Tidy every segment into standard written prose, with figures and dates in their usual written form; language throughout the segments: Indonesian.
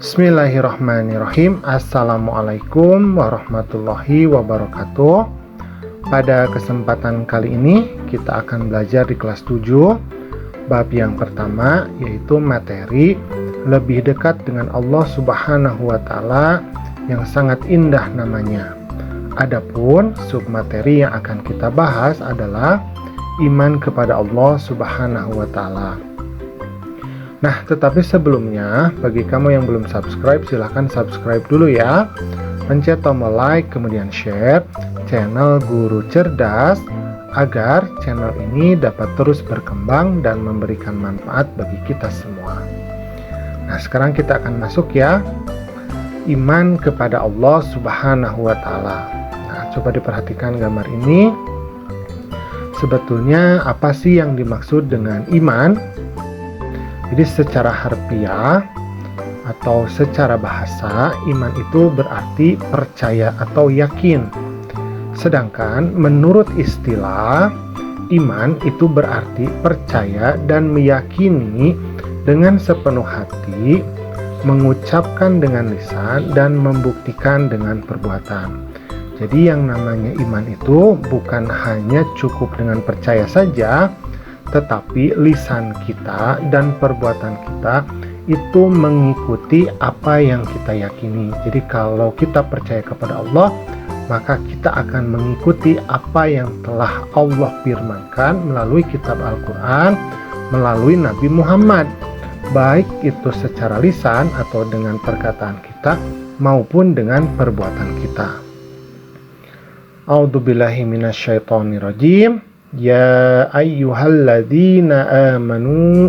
Bismillahirrahmanirrahim. Assalamualaikum warahmatullahi wabarakatuh. Pada kesempatan kali ini kita akan belajar di kelas 7 bab yang pertama, yaitu materi lebih dekat dengan Allah Subhanahu wa Ta'ala yang sangat indah namanya. Adapun submateri yang akan kita bahas adalah iman kepada Allah Subhanahu wa Ta'ala. Nah, tetapi sebelumnya, bagi kamu yang belum subscribe, silahkan subscribe dulu ya. Pencet tombol like, kemudian share channel Guru Cerdas, agar channel ini dapat terus berkembang dan memberikan manfaat bagi kita semua. Nah, sekarang kita akan masuk ya. Iman kepada Allah Subhanahu wa Ta'ala. Nah, coba diperhatikan gambar ini. Sebetulnya apa sih yang dimaksud dengan iman? Jadi secara harfiah atau secara bahasa, iman itu berarti percaya atau yakin. Sedangkan menurut istilah, iman itu berarti percaya dan meyakini dengan sepenuh hati, mengucapkan dengan lisan, dan membuktikan dengan perbuatan. Jadi yang namanya iman itu bukan hanya cukup dengan percaya saja, tetapi lisan kita dan perbuatan kita itu mengikuti apa yang kita yakini. Jadi kalau kita percaya kepada Allah, maka kita akan mengikuti apa yang telah Allah firmankan melalui kitab Al-Quran, melalui Nabi Muhammad, baik itu secara lisan atau dengan perkataan kita maupun dengan perbuatan kita. A'udzubillahi minasyaitonirrajim. Ya ayyuhalladzina amanu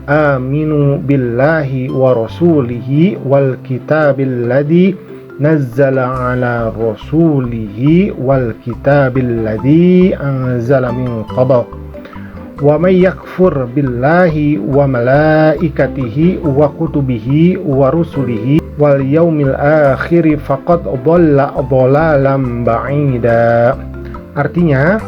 aminu billahi wa rasulihi wal kitabil ladzi nazzala ala rasulihi wal kitabil ladzi anzala min qabl wa may yakfur billahi wa malaikatihi wa kutubihi wa rusulihi wal yaumil akhir faqad dhalla dhalalan ba'ida. Artinya,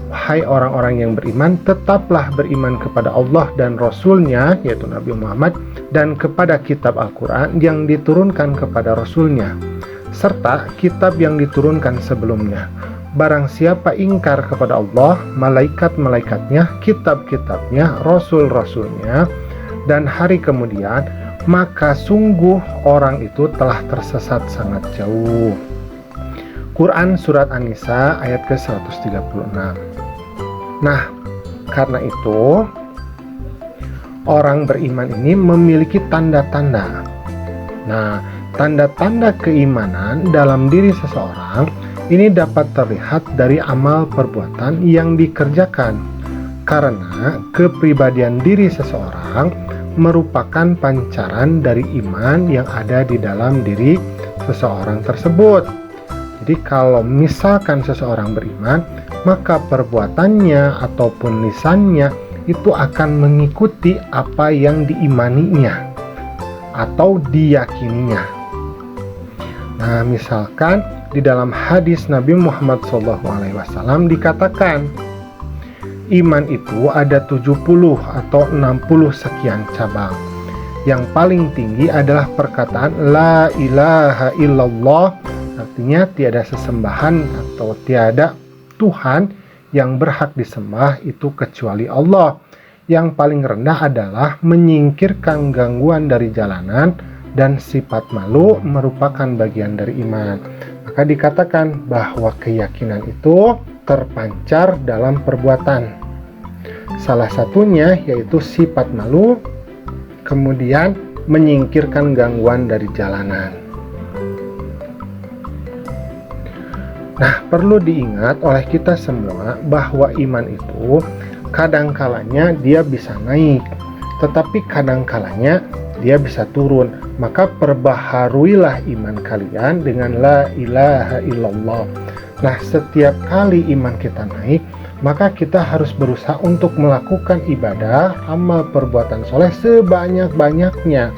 wahai orang-orang yang beriman, tetaplah beriman kepada Allah dan Rasul-Nya, yaitu Nabi Muhammad, dan kepada kitab Al-Quran yang diturunkan kepada Rasul-Nya, serta kitab yang diturunkan sebelumnya. Barang siapa ingkar kepada Allah, malaikat-malaikatnya, kitab-kitabnya, Rasul-Rasulnya, dan hari kemudian, maka sungguh orang itu telah tersesat sangat jauh. Quran Surat An-Nisa ayat ke-136. Nah, karena itu orang beriman ini memiliki tanda-tanda. Nah, tanda-tanda keimanan dalam diri seseorang ini dapat terlihat dari amal perbuatan yang dikerjakan, karena kepribadian diri seseorang merupakan pancaran dari iman yang ada di dalam diri seseorang tersebut. Jadi kalau misalkan seseorang beriman, maka perbuatannya ataupun lisannya itu akan mengikuti apa yang diimaninya atau diyakininya. Nah, misalkan di dalam hadis Nabi Muhammad SAW dikatakan, iman itu ada 70 atau 60 sekian cabang. Yang paling tinggi adalah perkataan La ilaha illallah, artinya tiada sesembahan atau tiada Tuhan yang berhak disembah itu kecuali Allah. Yang paling rendah adalah menyingkirkan gangguan dari jalanan, dan sifat malu merupakan bagian dari iman. Maka dikatakan bahwa keyakinan itu terpancar dalam perbuatan. Salah satunya yaitu sifat malu, kemudian menyingkirkan gangguan dari jalanan. Nah, perlu diingat oleh kita semua bahwa iman itu kadang-kalanya dia bisa naik, tetapi kadang-kalanya dia bisa turun. Maka perbaharuilah iman kalian dengan La ilaha illallah. Nah, setiap kali iman kita naik, maka kita harus berusaha untuk melakukan ibadah, amal perbuatan soleh sebanyak-banyaknya.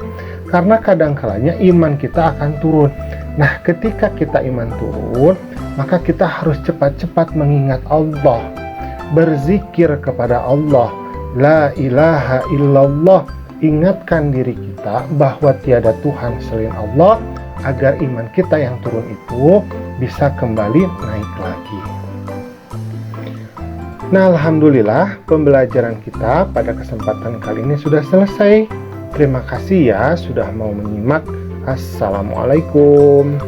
Karena kadang-kalanya iman kita akan turun. Nah, ketika kita iman turun, maka kita harus cepat-cepat mengingat Allah, berzikir kepada Allah. La ilaha illallah ingatkan diri kita bahwa tiada Tuhan selain Allah, agar iman kita yang turun itu bisa kembali naik lagi. Nah, alhamdulillah pembelajaran kita pada kesempatan kali ini sudah selesai. Terima kasih ya sudah mau menyimak. Assalamualaikum.